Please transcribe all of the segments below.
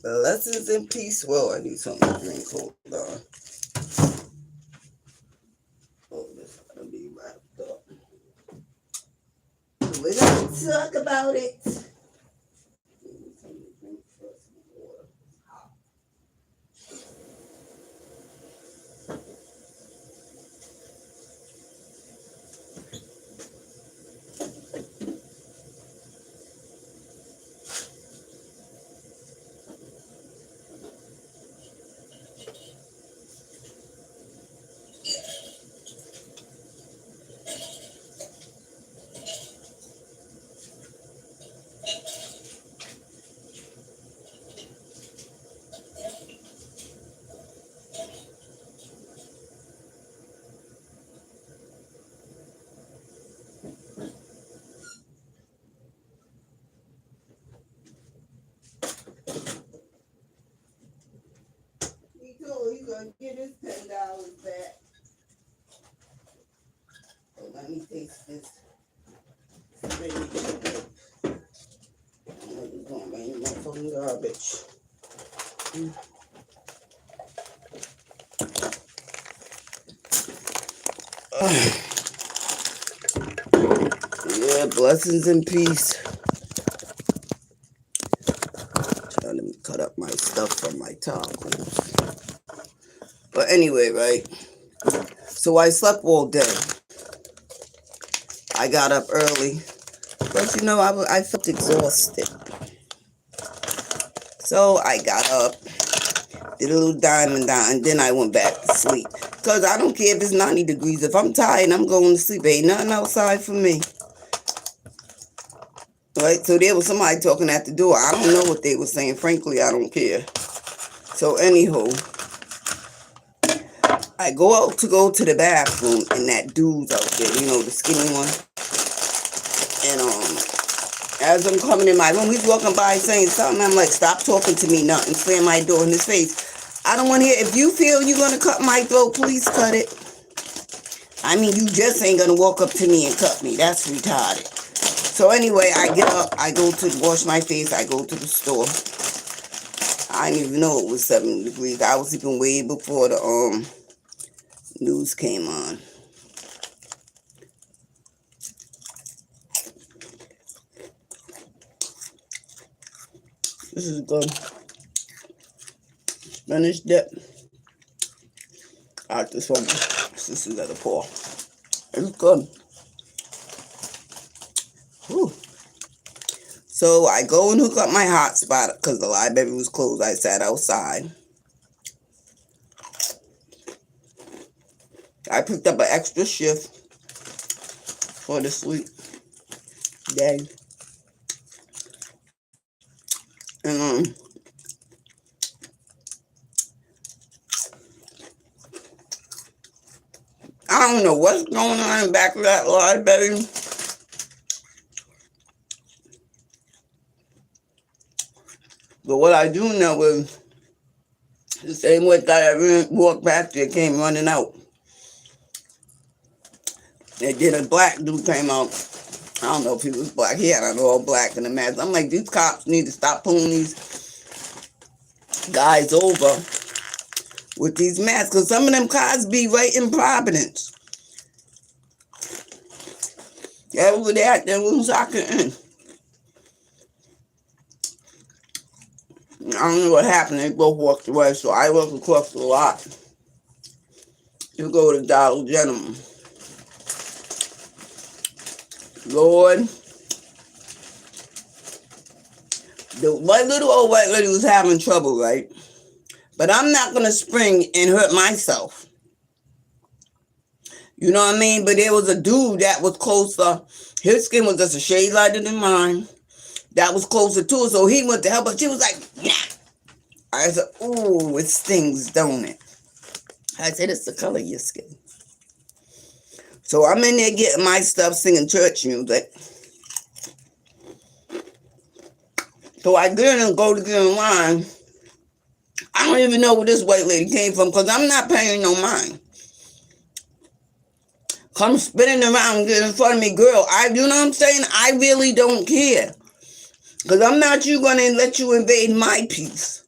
Blessings and peace. Well, I need something to drink. Hold on. Oh, this gotta be wrapped up. We're gonna talk about it. He told you gonna get his $10 back. Oh, let me taste this. It's ready to get. I'm just going to bring my fucking garbage. Yeah, blessings and peace. Trying to cut up my stuff from my tacos. But anyway, right? So I slept all day. I got up early. But you know, I felt exhausted. So I got up, did a little diamond down, and then I went back to sleep. Because I don't care if it's 90 degrees. If I'm tired, I'm going to sleep. Ain't nothing outside for me. Right? So there was somebody talking at the door. I don't know what they were saying. Frankly, I don't care. So anywho, I go out to go to the bathroom, and that dude's out there, you know, the skinny one. And as I'm coming in my room, he's walking by saying something. I'm like, stop talking to me, nothing. Slam my door in his face. I don't want to hear. If you feel you're going to cut my throat, please cut it. I mean, you just ain't going to walk up to me and cut me. That's retarded. So anyway, I get up. I go to wash my face. I go to the store. I didn't even know it was 70 degrees. I was sleeping way before the news came on. This is good. Spanish dip. I like this one. This is at a pour. It's good. Whew. So I go and hook up my hotspot because the library was closed. I sat outside. I picked up an extra shift for the sleep day. And I don't know what's going on in the back of that library. But what I do know is the same way that I walked past there came running out. And then a black dude came out. I don't know if he was black. He had an all black in the mask. I'm like, these cops need to stop pulling these guys over with these masks. Because some of them cars be right in Providence. Yeah, over there, they was socking in. I don't know what happened. They both walked away. So I walked across the lot to go to Dollar General. Lord, the little old white lady was having trouble, right? But I'm not going to spring and hurt myself. You know what I mean? But there was a dude that was closer. His skin was just a shade lighter than mine. That was closer to her, so he went to help her. She was like, nah. I said, ooh, it stings, don't it? I said, it's the color of your skin. So I'm in there getting my stuff, singing church music. So I get in and go to get in line. I don't even know where this white lady came from because I'm not paying no mind. Come spinning around and get in front of me, girl. You know what I'm saying? I really don't care. Because I'm not going to let you invade my peace.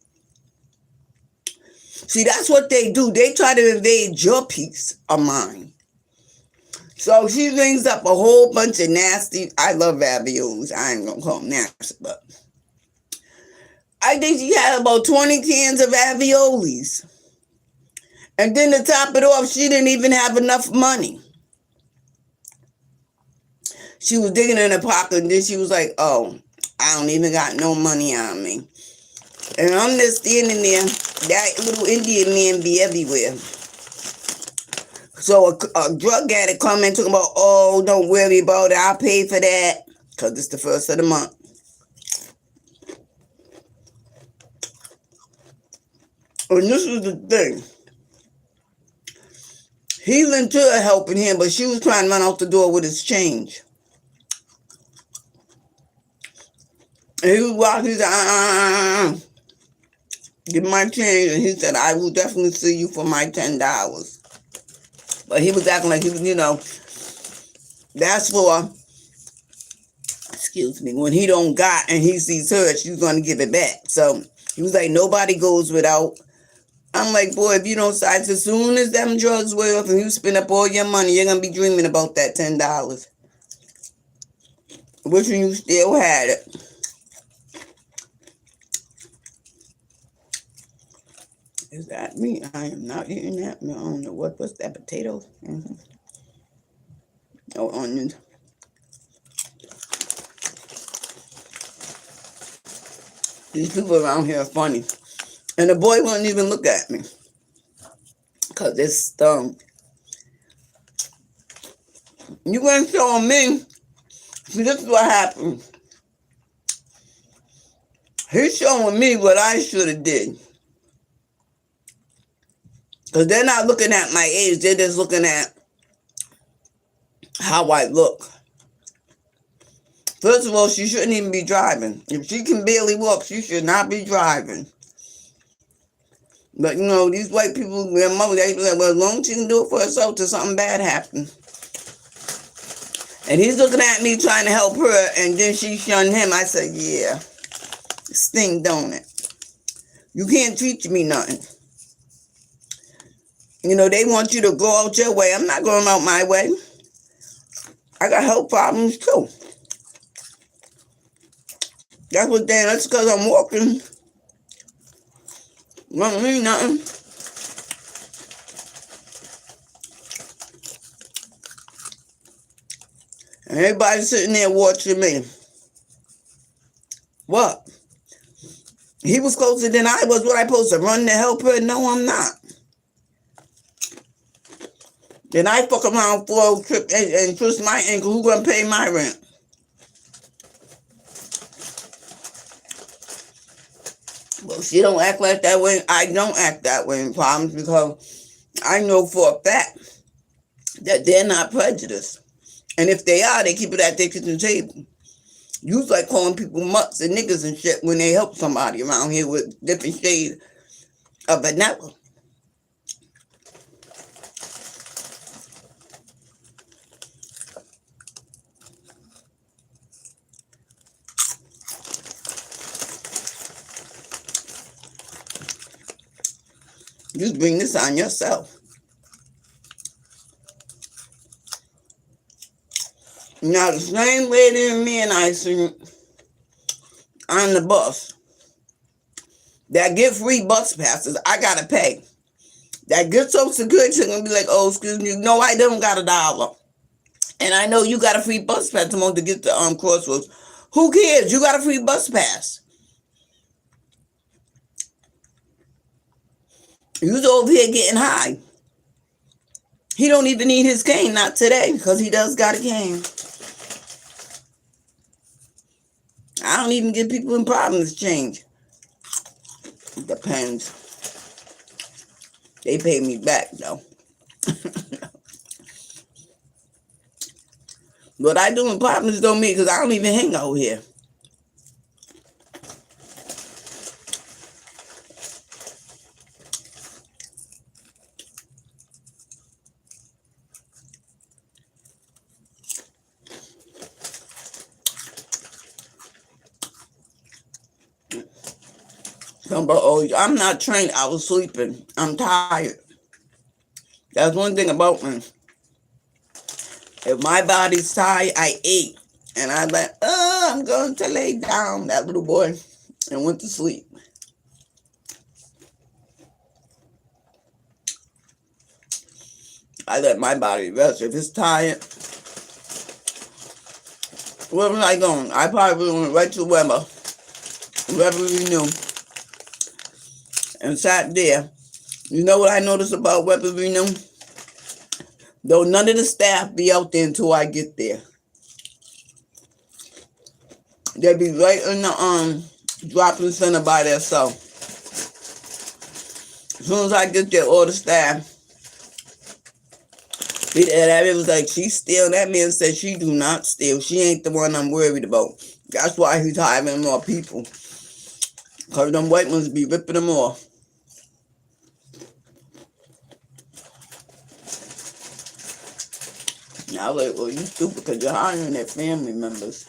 See, that's what they do. They try to invade your peace of mind. So she brings up a whole bunch of nasty. I love raviolis. I ain't gonna call them nasty, but I think she had about 20 cans of raviolis. And then to top it off, she didn't even have enough money. She was digging in her pocket, and then she was like, "Oh, I don't even got no money on me." And I'm just standing there. That little Indian man be everywhere. So a drug addict come and talk about, "Oh, don't worry about it. I'll pay for that because it's the first of the month." And this is the thing. He lent her helping him, but she was trying to run out the door with his change. And he was walking, he said, give my change. And he said, "I will definitely see you for my $10. But he was acting like he was, that's for, excuse me, when he don't got and he sees her, she's going to give it back. So he was like, nobody goes without. I'm like, boy, if you don't start, as soon as them drugs wear off and you spend up all your money, you're going to be dreaming about that $10. Wishing you still had it. Is that me? I am not eating that. I don't know what's that, potatoes? Mm-hmm. No onions. These people around here are funny. And the boy wouldn't even look at me. Because it's stung. You weren't showing me. See, this is what happened. He's showing me what I should have did. Because they're not looking at my age. They're just looking at how I look. First of all, she shouldn't even be driving. If she can barely walk, she should not be driving. But, these white people, their mother, they be like, well, as long as she can do it for herself till something bad happens. And he's looking at me trying to help her, and then she shunned him. I said, yeah, sting, don't it? You can't teach me nothing. They want you to go out your way. I'm not going out my way. I got health problems too. That's because I'm walking. Don't mean nothing. And everybody's sitting there watching me. What? He was closer than I was. What I supposed to run to help her? No, I'm not. Then I fuck around for a trip and twist my ankle. Who's gonna pay my rent? Well, she don't act like that way. I don't act that way in problems because I know for a fact that they're not prejudiced. And if they are, they keep it at their kitchen table. You like calling people mutts and niggas and shit when they help somebody around here with different shades of vanilla. You bring this on yourself. Now, the same lady and me and I seen on the bus that get free bus passes, I gotta pay. That get Social Security gonna be like, oh, excuse me, no, I don't got $1. And I know you got a free bus pass to get to Crossroads. Who cares? You got a free bus pass. You's over here getting high. He don't even need his cane, not today, because he does got a cane. I don't even give people in problems change. It depends. They pay me back, though. What I do in problems don't mean, because I don't even hang out here. Somebody, oh, I'm not trained. I was sleeping. I'm tired. That's one thing about me. If my body's tired, I ate. And I like, oh, I'm going to lay down, that little boy, and went to sleep. I let my body rest. If it's tired, where was I going? I probably went right to Weber, Renew, and sat there. You know what I noticed about Weber Renew? Though none of the staff be out there until I get there. They be right in the drop-in center by themselves. As soon as I get there, all the staff. That man was like, she steal. That man said she do not steal. She ain't the one I'm worried about. That's why he's hiring more people. Because them white ones be ripping them off. Now I was like, well, you stupid because you're hiring their family members.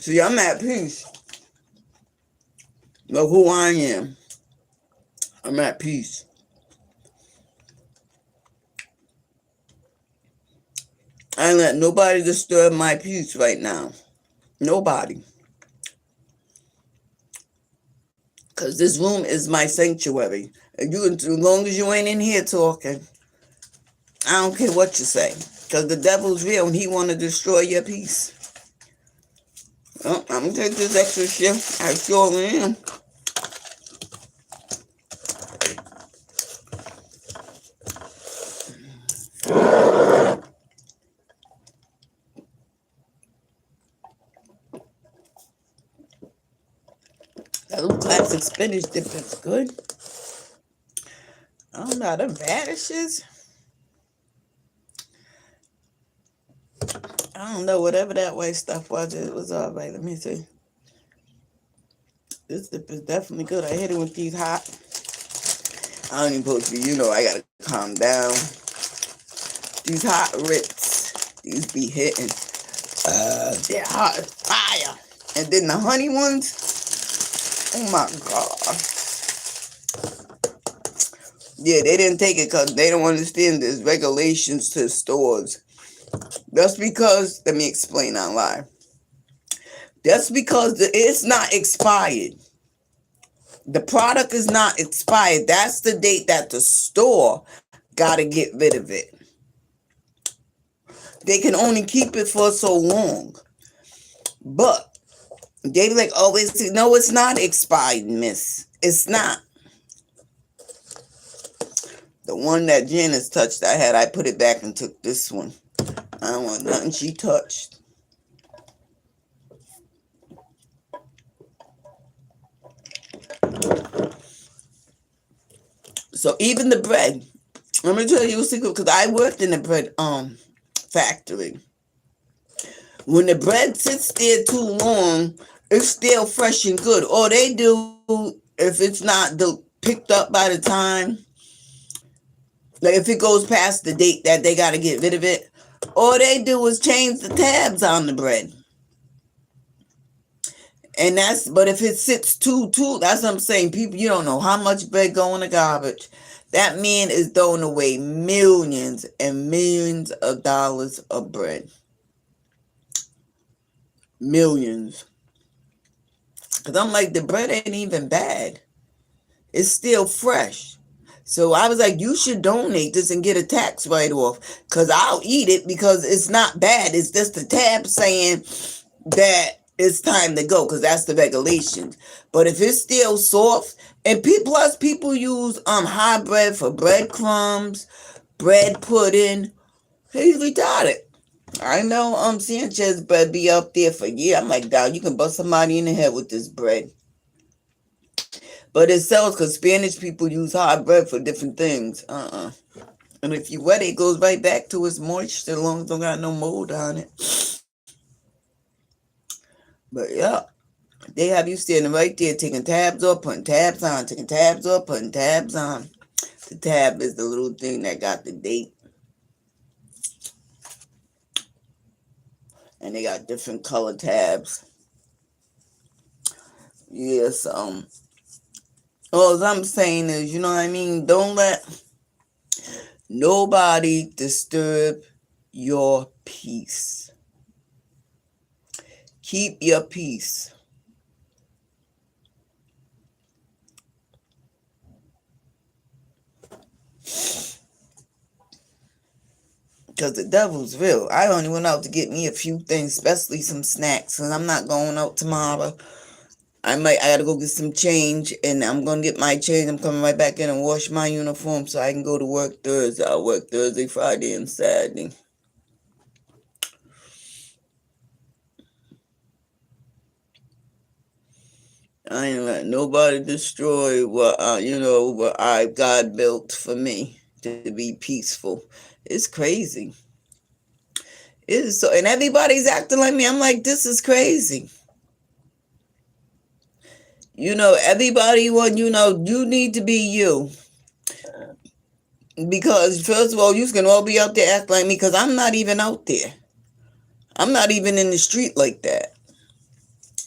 See, I'm at peace of who I am. I'm at peace. I ain't let nobody disturb my peace right now. Nobody. Because this room is my sanctuary. And you, as long as you ain't in here talking, I don't care what you say. Because the devil's real and he want to destroy your peace. Well, I'm going to take this extra shift. I sure am. That little classic spinach dip is good. I don't know, them radishes. I don't know, whatever that white stuff was, it was all right. Let me see. This dip is definitely good. I hit it with these hot. I don't even supposed to be, I gotta calm down. These hot Ritz, these be hitting. They're hot as fire. And then the honey ones, oh my God. Yeah, they didn't take it because they don't understand there's regulations to stores. That's because, let me explain online. That's because it's not expired. The product is not expired. That's the date that the store got to get rid of it. They can only keep it for so long. But they be like, oh, no, it's not expired, miss. It's not. The one that Janice touched, I put it back and took this one. I don't want nothing she touched. So even the bread, let me tell you a secret, because I worked in the bread factory. When the bread sits there too long, it's still fresh and good. All they do, if it's not picked up by the time, like if it goes past the date that they got to get rid of it, all they do is change the tabs on the bread. And but if it sits that's what I'm saying. People, you don't know how much bread go in the garbage. That man is throwing away millions and millions of dollars of bread. Millions. Because I'm like, the bread ain't even bad. It's still fresh. So I was like, you should donate this and get a tax write-off. Because I'll eat it because it's not bad. It's just the tab saying that it's time to go because that's the regulations. But if it's still soft, and plus people use high bread for breadcrumbs, bread pudding. He's retarded. I know Sanchez bread be up there for years. I'm like, dog, you can bust somebody in the head with this bread. But it sells because Spanish people use hard bread for different things. And if you wet it, it goes right back to its moisture as long as it don't got no mold on it. But yeah, they have you standing right there taking tabs off, putting tabs on, taking tabs off, putting tabs on. The tab is the little thing that got the date. And they got different color tabs. Yes, all I'm saying is, you know what I mean? Don't let nobody disturb your peace. Keep your peace. Because the devil's real. I only went out to get me a few things, especially some snacks, because I'm not going out tomorrow. I gotta go get some change, and I'm gonna get my change. I'm coming right back in and wash my uniform so I can go to work Thursday. I'll work Thursday, Friday, and Saturday. I ain't letting nobody destroy what what God built for me to be peaceful. It's crazy. It is so, and everybody's acting like me. I'm like, this is crazy. Everybody you need to be you. Because first of all, you can all be out there acting like me because I'm not even out there. I'm not even in the street like that.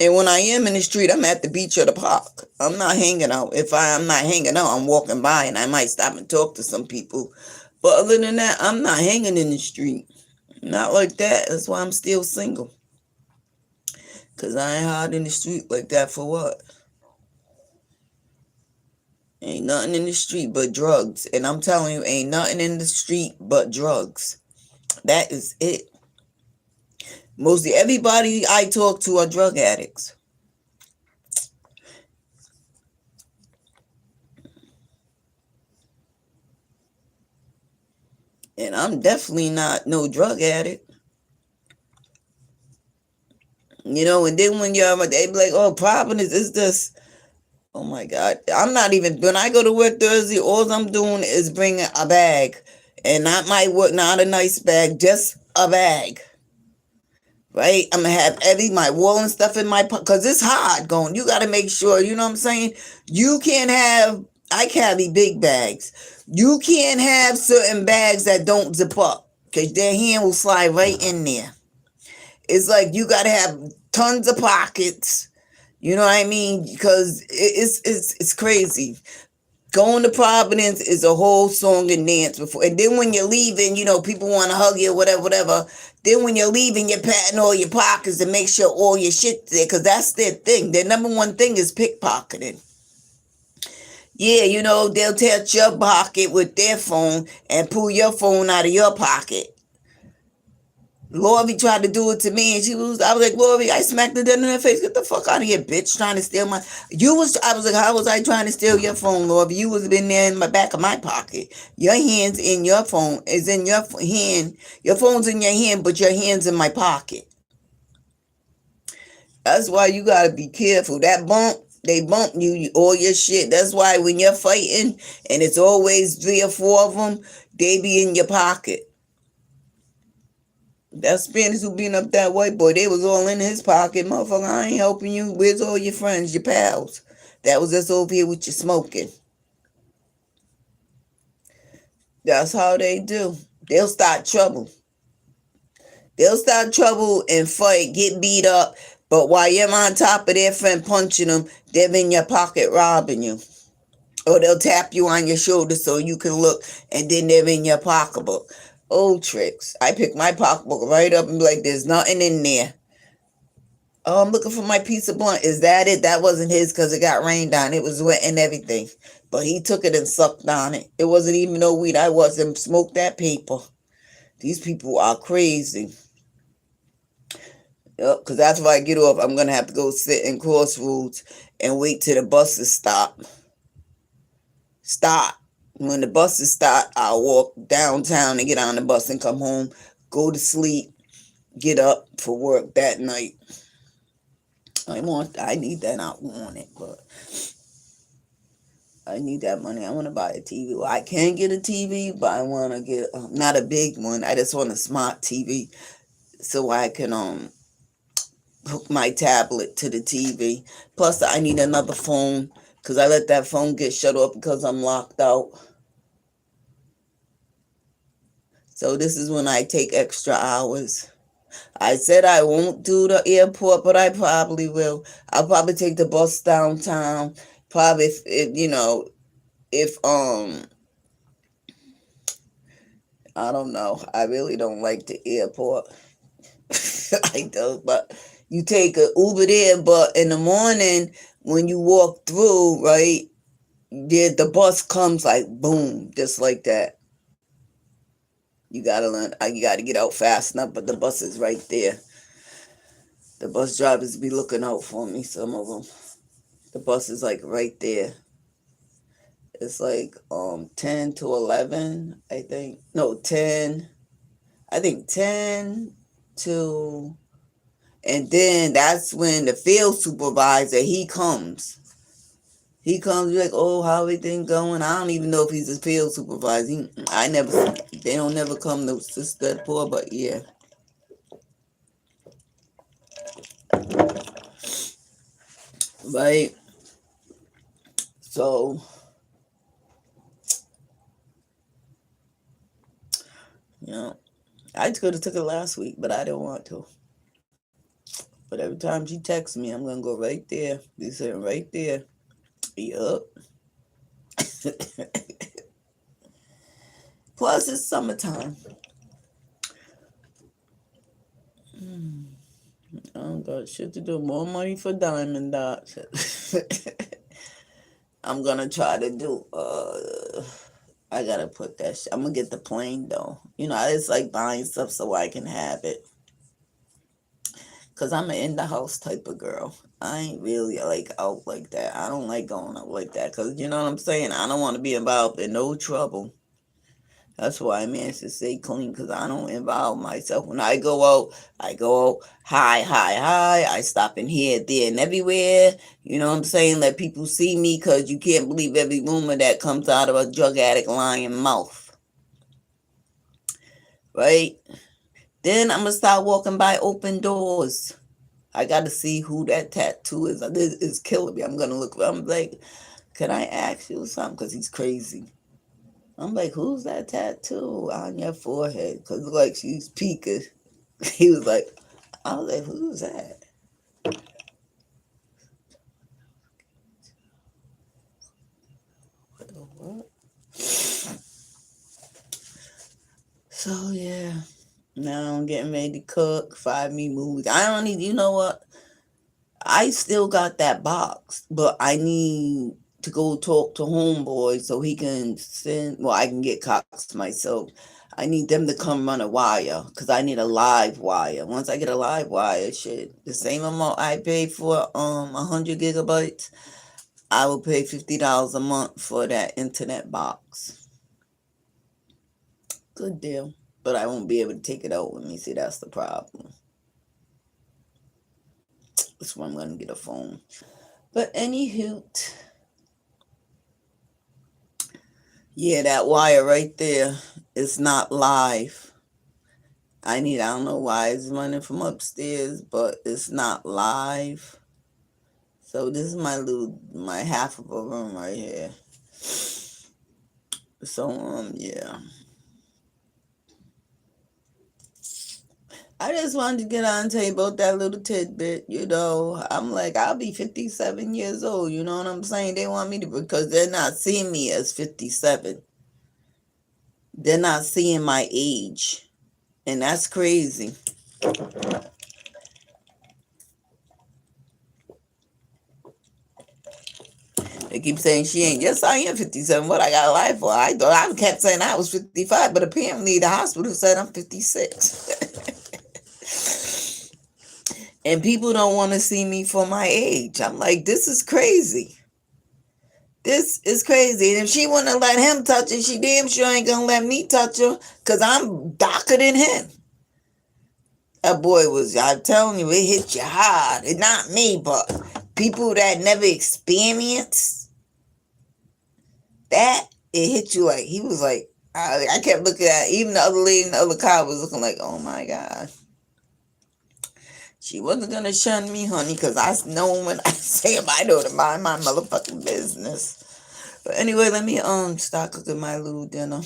And when I am in the street, I'm at the beach or the park. I'm not hanging out. If I'm not hanging out, I'm walking by and I might stop and talk to some people. But other than that, I'm not hanging in the street. Not like that. That's why I'm still single. Because I ain't hard in the street like that for what? Ain't nothing in the street but drugs. And I'm telling you, ain't nothing in the street but drugs. That is it. Mostly everybody I talk to are drug addicts. And I'm definitely not no drug addict. And then when they be like, oh, Providence is this. Oh my God. I'm not even, when I go to work Thursday, all I'm doing is bringing a bag. And not my work, not a nice bag, just a bag. Right? I'm going to have my wool and stuff in my, because it's hard going. You got to make sure, you know what I'm saying? You can't I carry big bags. You can't have certain bags that don't zip up because their hand will slide right in there. It's like you got to have tons of pockets. You know what I mean? Because it's crazy. Going to Providence is a whole song and dance before. And then when you're leaving, people want to hug you, whatever. Then when you're leaving, you're patting all your pockets to make sure all your shit's there. Because that's their thing. Their number one thing is pickpocketing. Yeah, they'll touch your pocket with their phone and pull your phone out of your pocket. Lori tried to do it to me, and I was like, Lori, I smacked her dead in her face. Get the fuck out of here, bitch! Trying to steal I was like, how was I trying to steal your phone, Lori? You was been there in the back of my pocket. Your hand's in your phone, is in your hand. Your phone's in your hand, but your hand's in my pocket. That's why you gotta be careful. That they bump you, all your shit. That's why when you're fighting, and it's always 3 or 4 of them, they be in your pocket. That Spanish who being up that white boy, they was all in his pocket. Motherfucker, I ain't helping you. Where's all your friends, your pals? That was just over here with you smoking. That's how they do. They'll start trouble. They'll start trouble and fight, get beat up. But while you're on top of their friend punching them, they're in your pocket robbing you. Or they'll tap you on your shoulder so you can look, and then they're in your pocketbook. Old tricks. I pick my pocketbook right up and be like, there's nothing in there. Oh, I'm looking for my piece of blunt. Is that it? That wasn't his because it got rained on. It was wet and everything. But he took it and sucked on it. It wasn't even no weed. I wasn't smoked that paper. These people are crazy. Yep, because after I get off, I'm going to have to go sit in Crossroads and wait till the buses stop. When the buses stop, I'll walk downtown and get on the bus and come home, go to sleep, get up for work that night. I need that. I want it, but I need that money. I want to buy a TV. Well, I can get a TV, but I want to get not a big one. I just want a smart TV so I can hook my tablet to the TV. Plus, I need another phone because I let that phone get shut off because I'm locked out. So this is when I take extra hours. I said I won't do the airport, but I probably will. I'll probably take the bus downtown. Probably if I don't know. I really don't like the airport. I don't, but you take a Uber there, but in the morning when you walk through, right, there the bus comes like boom, just like that. You gotta learn. You gotta get out fast enough, but the bus is right there. The bus drivers be looking out for me. Some of them. The bus is like right there. It's like 10 to 11, I think. No, 10. I think 10 to, and then that's when the field supervisor, he comes. He comes like, oh, how everything going? I don't even know if he's a field supervisor. They don't never come to assist that poor, but yeah. Right. So, I could have took it last week, but I didn't want to. But every time she texts me, I'm gonna go right there. Be sitting right there. Yup. Plus, it's summertime. I don't got shit to do. More money for Diamond Dots. I'm gonna try to do. I gotta put that. I'm gonna get the plane though. I just like buying stuff so I can have it. Cause I'm an in the house type of girl. I ain't really like out like that. I don't like going out like that. Cause you know what I'm saying. I don't want to be involved in no trouble. That's why I managed to stay clean because I don't involve myself. When I go out high. I stop in here, there, and everywhere. You know what I'm saying? Let people see me because you can't believe every rumor that comes out of a drug addict lying mouth. Right? Then I'm going to start walking by open doors. I got to see who that tattoo is. It's killing me. I'm going to look. I'm like, can I ask you something? Because he's crazy. I'm like, who's that tattoo on your forehead? Because like she's peeking. He was like, I was like, who's that? What? So yeah, now I'm getting ready to cook, find me movies. I don't need, you know what? I still got that box, but I need to go talk to homeboy so he can I can get Cox myself. I need them to come run a wire because I need a live wire. Once I get a live wire, shit, the same amount I pay for 100 gigabytes, I will pay $50 a month for that internet box. Good deal. But I won't be able to take it out with me. See, that's the problem. That's why I'm going to get a phone. But anywho, yeah, that wire right there is not live. I don't know why it's running from upstairs, but it's not live. So this is my half of a room right here. So, yeah. I just wanted to get on and tell you about that little tidbit, I'm like, I'll be 57 years old, you know what I'm saying? They want me to, because they're not seeing me as 57. They're not seeing my age. And that's crazy. They keep saying she ain't. Yes, I am 57. What I got a life for? I kept saying I was 55, but apparently the hospital said I'm 56. And people don't want to see me for my age. I'm like, this is crazy. This is crazy. And if she wouldn't let him touch it, she damn sure ain't gonna let me touch her because I'm darker than him. That boy I'm telling you, it hit you hard. It's not me, but people that never experienced that, it hit you like, he was like, I kept looking at, even the other lady in the other car was looking like, oh my God. She wasn't going to shun me, honey, because I know when I say I know to mind my motherfucking business. But anyway, let me start cooking my little dinner.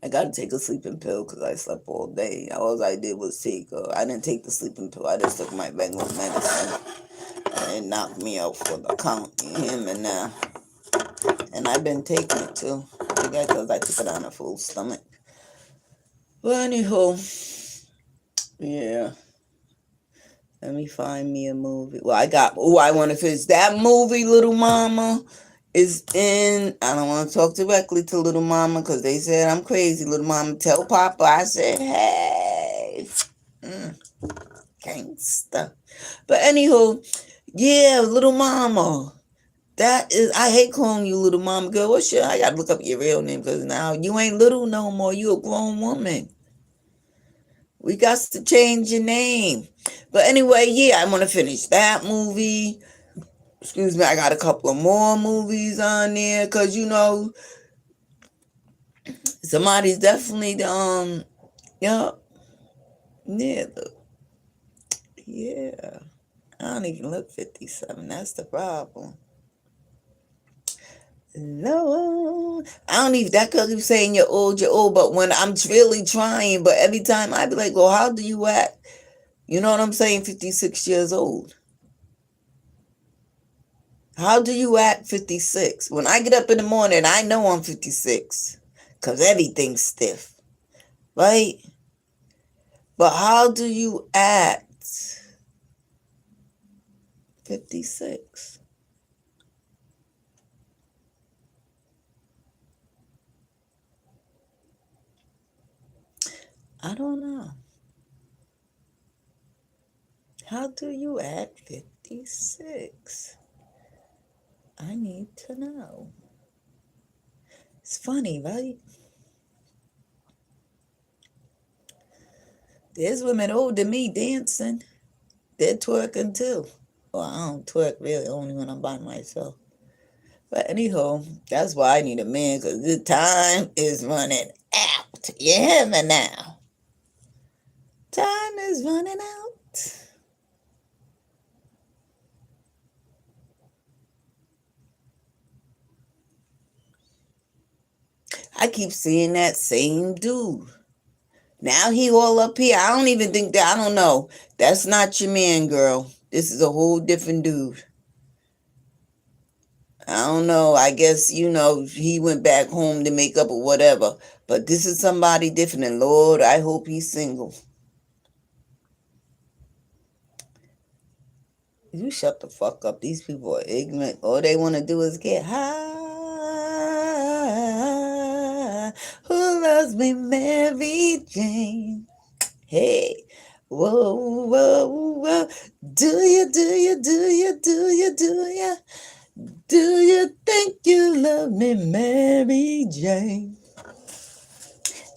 I got to take a sleeping pill because I slept all day. All I did was I didn't take the sleeping pill. I just took my regular medicine. And it knocked me out for the count. You hear me now? And I've been taking it too. Because I took it on a full stomach. But anyhow, yeah. Let me find me a movie. Well, I want to finish. That movie, Little Mama, is in. I don't want to talk directly to Little Mama because they said I'm crazy. Little Mama, tell Papa. I said, hey. Gangsta. But anywho, yeah, Little Mama. That is, I hate calling you Little Mama, girl. What shit? I gotta look up your real name because now you ain't little no more. You a grown woman. We got to change your name. But anyway, yeah, I want to finish that movie. Excuse me, I got a couple of more movies on there because somebody's definitely yeah, yeah. I don't even look 57. That's the problem. No, I don't even. That girl keeps saying you're old, but when I'm really trying, but every time I be like, well, how do you act? You know what I'm saying? 56 years old. How do you act 56? When I get up in the morning, I know I'm 56 because everything's stiff, right? But how do you act 56? I don't know. How do you act 56? I need to know. It's funny, right? There's women older than me dancing. They're twerking too. Well, I don't twerk really, only when I'm by myself. But anyhow, that's why I need a man, because the time is running out. You hear me now? Time is running out. I keep seeing that same dude. Now he all up here. I don't even think that, I don't know. That's not your man, girl. This is a whole different dude. I don't know. I guess, he went back home to make up or whatever. But this is somebody different. And Lord, I hope he's single. You shut the fuck up. These people are ignorant. All they want to do is get high. Who loves me, Mary Jane? Hey, whoa, whoa, whoa. Do you think you love me, Mary Jane?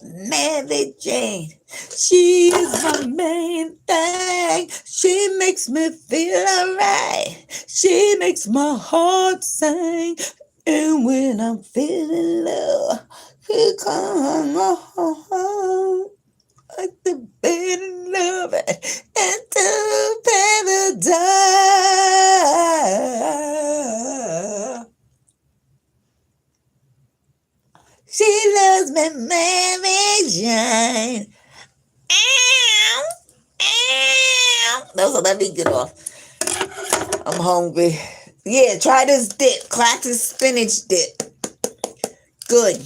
Mary Jane, she is my main thing. She makes me feel alright. She makes my heart sing. And when I'm feeling low, she comes home like the bed in love into paradise. She loves me, Mary Jane. Ow, ow. Those let me get off. I'm hungry. Yeah, try this dip. Classic spinach dip. Good.